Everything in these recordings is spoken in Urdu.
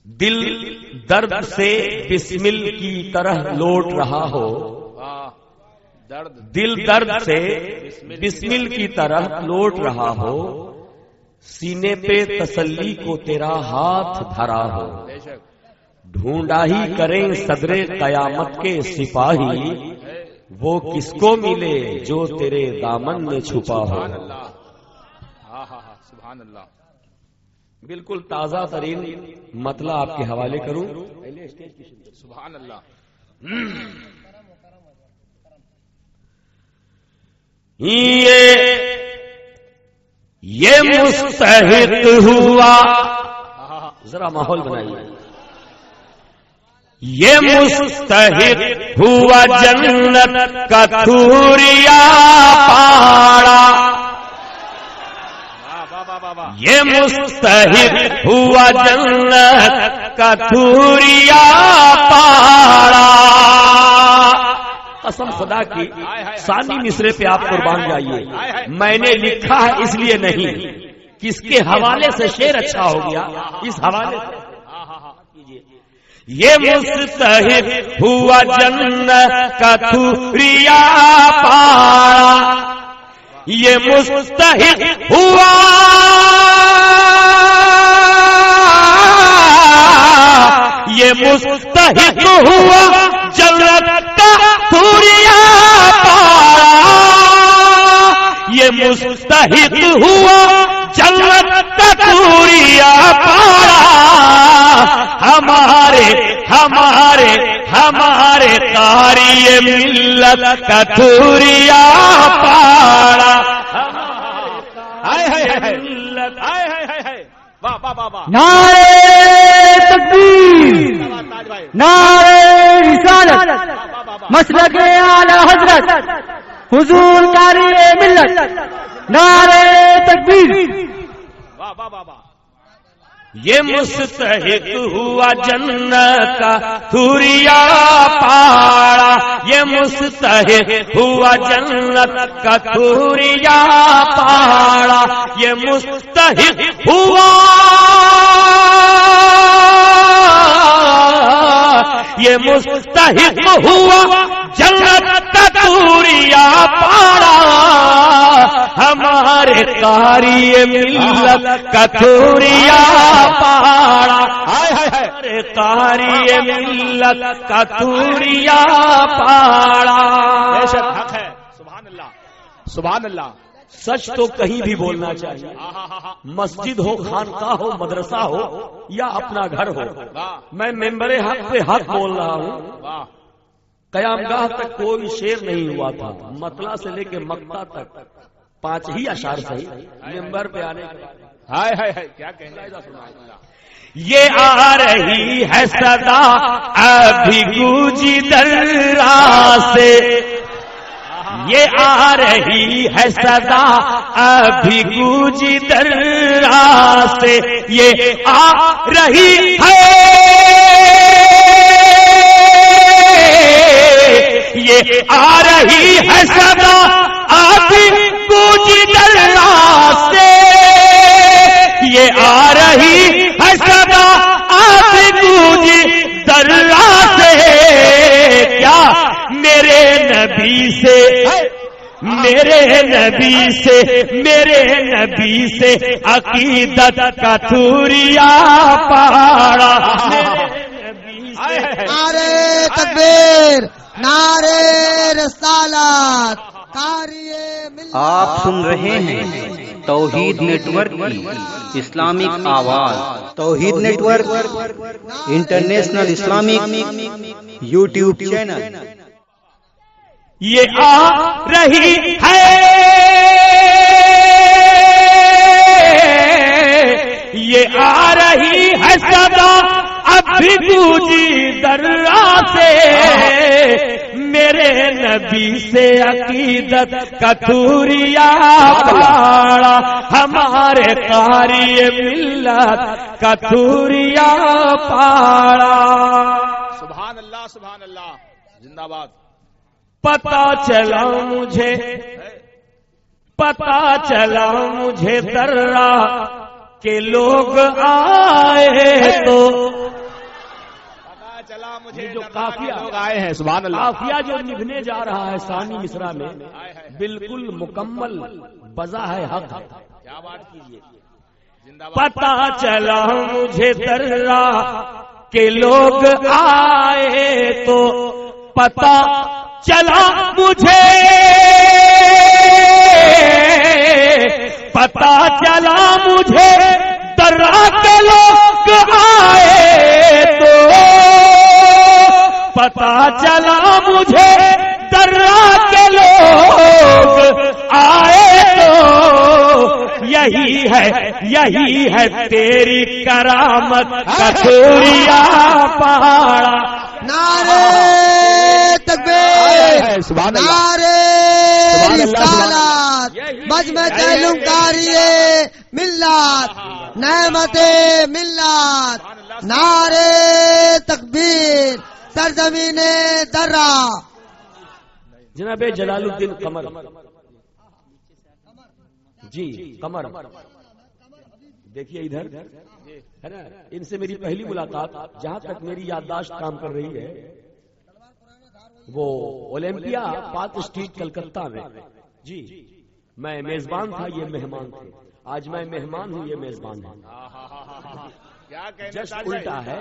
دل درد سے بسمل کی طرح لوٹ رہا ہو، دل درد سے بسمل کی طرح لوٹ رہا ہو، سینے پہ تسلی کو تیرا ہاتھ دھرا ہو، ڈھونڈا ہی کریں صدر قیامت کے سپاہی، وہ کس کو ملے جو تیرے دامن میں چھپا ہو۔ سبحان اللہ، بالکل تازہ ترین مطلع آپ کے حوالے کروں۔ سبحان اللہ، یہ مستحق ہوا، ذرا ماحول بنائیے، یہ مستحق ہوا جنت کا تھوریا پاڑا، یہ مستحق ہوا جنت کا تھوریا پاڑا۔ قسم خدا کی ثانی مصرے پہ آپ قربان جائیے، میں نے لکھا ہے اس لیے نہیں، کس کے حوالے سے شعر اچھا ہو گیا اس حوالے سے۔ یہ مستحق ہوا جنت کا تھوریا پاڑا، یہ مستحق ہوا، یہ مستحق ہوا جنت کا تھوریا پاڑا، یہ مستحق ہوا جنت کا تھوریا پاڑا، ہمارے ہمارے ہمارے قاری ملت کا تھوریا پاڑا، نعرے تکبیر، نعرے رسالت، مسلک اعلی حضرت حضور قاری ملت، نعرے تکبیر۔ یہ مستحق ہوا جنت کا تھوریا پاڑا، یہ مستحق ہوا جنت کا تھوریا پاڑا، یہ مستحق ہوا، یہ مستحق ہوا جنت کا تھوریا پاڑا، ہمارے قاری ملت کا تھوریا پاڑا، ہمارے قاری ملت کا تھوریا پاڑا۔ حق ہے، سبحان اللہ، سبحان اللہ۔ سچ تو کہیں بھی بولنا چاہیے، مسجد ہو، خانقاہ ہو، مدرسہ ہو یا اپنا گھر ہو۔ میں ممبر حق پہ حق بول رہا ہوں، قیام گاہ تک کوئی شعر نہیں ہوا تھا، مطلع سے لے کے مقطع تک 5 ہی اشعار صحیح، ممبر پہ آنے ہائے ہائے ہائے، کیا کہنا ہے۔ یہ آ رہی ہے صدا ابھی گونجی درا سے، یہ آ رہی ہے صدا ابھی گونجی درا سے، یہ آ رہی ہے، یہ آ رہی ہے صدا ابھی گونجی درا سے، یہ آ رہی ہے صدا ابھی گونجی درا سے، کیا میرے نبی سے، میرے نبی سے، میرے نبی سے عقیدت کا تھوریا پاڑا، نعرے تکبیر، نعرے رسالت، قاری ملت۔ آپ سن رہے ہیں توحید نیٹ ورک کی اسلامک آواز، Tawheed network international Islamic YouTube channel. یہ آ رہی ہے، یہ آ رہی ہے صدا ابھی گونجی درا سے، میرے نبی سے عقیدت کا تھوریا پاڑا، ہمارے قاری ملت کا تھوریا پاڑا۔ سبحان اللہ، سبحان اللہ، زندہ باد۔ پتا چلا مجھے، پتا چلا مجھے درا کہ لوگ آئے تو مجھے جو قافیہ لوگ آئے ہیں سبحان اللہ قافیہ جو نبھنے جا رہا ہے ثانی مصرع میں بالکل مکمل بزا ہے حق. کیا بات کیجیے پتا چلا مجھے درا کہ لوگ آئے تو پتا چلا مجھے پتا چلا مجھے درا کے لوگ آئے تو پتا چلا مجھے درا کے لوگ آئے تو یہی ہے تیری کرامت کا سوریا پہاڑا. نعرے تکبیر نعرے رسالت بزم کاری ملت نعمت ملت نعرے تکبیر سرزمین درہ. جناب جلال الدین قمر جی قمر دیکھیے ادھر ہے نا, ان سے میری پہلی ملاقات جہاں تک میری یادداشت کام کر رہی ہے وہ اولمپیا پارک اسٹریٹ کلکتہ میں. جی میں میزبان تھا, یہ مہمان تھے. آج میں مہمان ہوں, یہ میزبان ہے. جسٹ الٹا ہے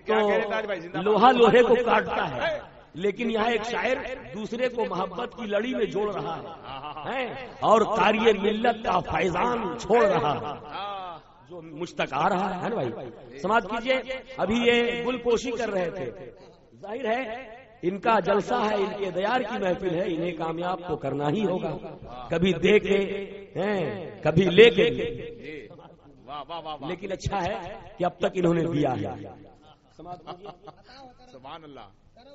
تو لوہا لوہے کو کاٹتا ہے, لیکن یہاں ایک شاعر دوسرے کو محبت کی لڑی میں جوڑ رہا ہے اور قاری ملت کا فیضان چھوڑ رہا ہے جو مجھ تک آ رہا ہے نا بھائی. سماعت کیجئے, ابھی یہ گل پوشی کر رہے تھے. ظاہر ہے ان کا جلسہ ہے, ان کے دیار کی محفل ہے, انہیں کامیاب تو کرنا ہی ہوگا. کبھی دے کے کبھی لے کے, لیکن اچھا ہے کہ اب تک انہوں نے دیا ہے. سبحان اللہ.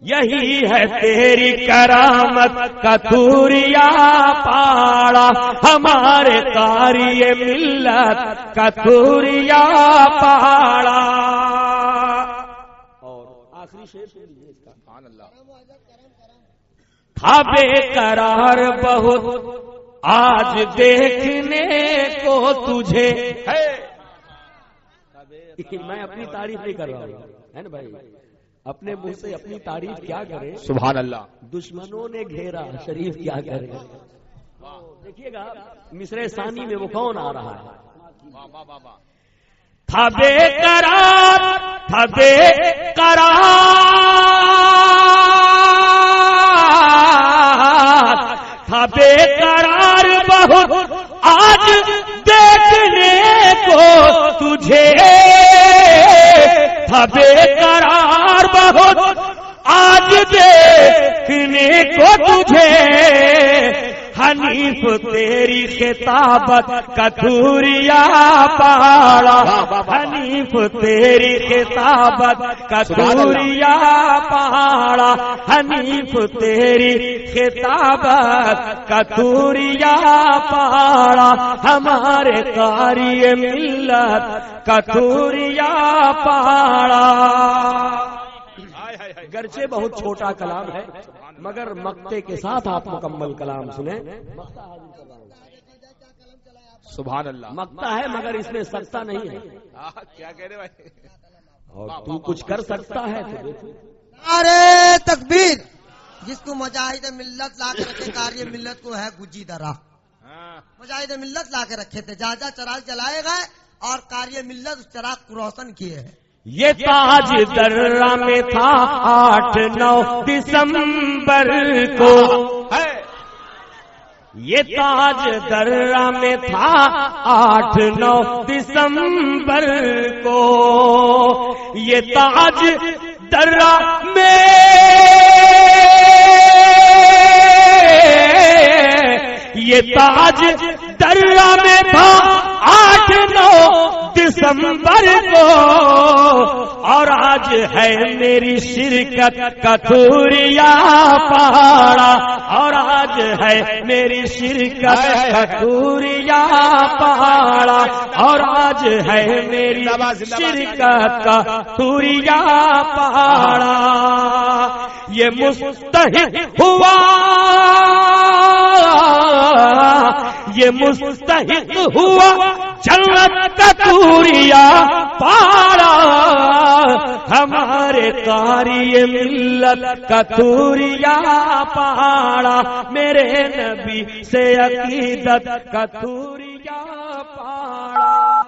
یہی ہے تیری کرامت کا توریا پاڑا, ہمارے قاری ملت کا توریا پاڑا. اور آخری شعر سن لیجیے اس کا. سبحان اللہ. تھا بے قرار بہت آج دیکھنے کو تجھے. میں اپنی تعریف نہیں کر رہا ہوں ہے نا بھائی, اپنے منہ سے اپنی تعریف کیا کرے. سبحان اللہ. دشمنوں نے گھیرا شریف کیا کرے. دیکھیے گا مصرع ثانی میں وہ کون آ رہا ہے. تھا بے قرار تھا بے قرار بہت آج دیکھنے کو تجھے. تھا بے قرار بہت آج دیکھنے کو تجھے. حنیف تیری خطابت کا توریا پاڑا, حنیف تیری خطابت کا توریا پاڑا, حنیف تیری خطابت کا توریا پاڑا, ہمارے قاری ملت کا توریا پاڑا. گرچہ بہت چھوٹا کلام ہے مگر مقتے کے ساتھ آپ مکمل کلام سنیں. سبحان اللہ. مقتا ہے مگر اس میں سکتا نہیں ہے. کیا کہہ رہے بھائی. اور تو کچھ کر سکتا ہے تو دیکھو. نعرے تکبیر. جس کو مجاہد ملت لا کے رکھے قاری ملت کو ہے گجی درہ. مجاہد ملت لا کے رکھے تھے, جہاں چراغ جلائے گئے اور قاری ملت اس چراغ کو روشن کیے ہیں. یہ تاج درہ میں تھا 8-9 دسمبر کو. یہ تاج درہ میں تھا 8-9 دسمبر کو. یہ تاج درہ میں یہ تاج درہ میں تھا 8-9 دسمبر کو. اور آج ہے میری شرکت کا توریا پاڑا, اور آج ہے میری شرکت کا توریا پاڑا, اور آج ہے میری شرکت کا توریا پاڑا. یہ مستحق ہوا, یہ مستحق ہوا جنت کا توریا پاڑا, ہمارے قاری ملت کا تھوریا پہاڑا، میرے نبی سے عقیدت کا تھوریا پہاڑا۔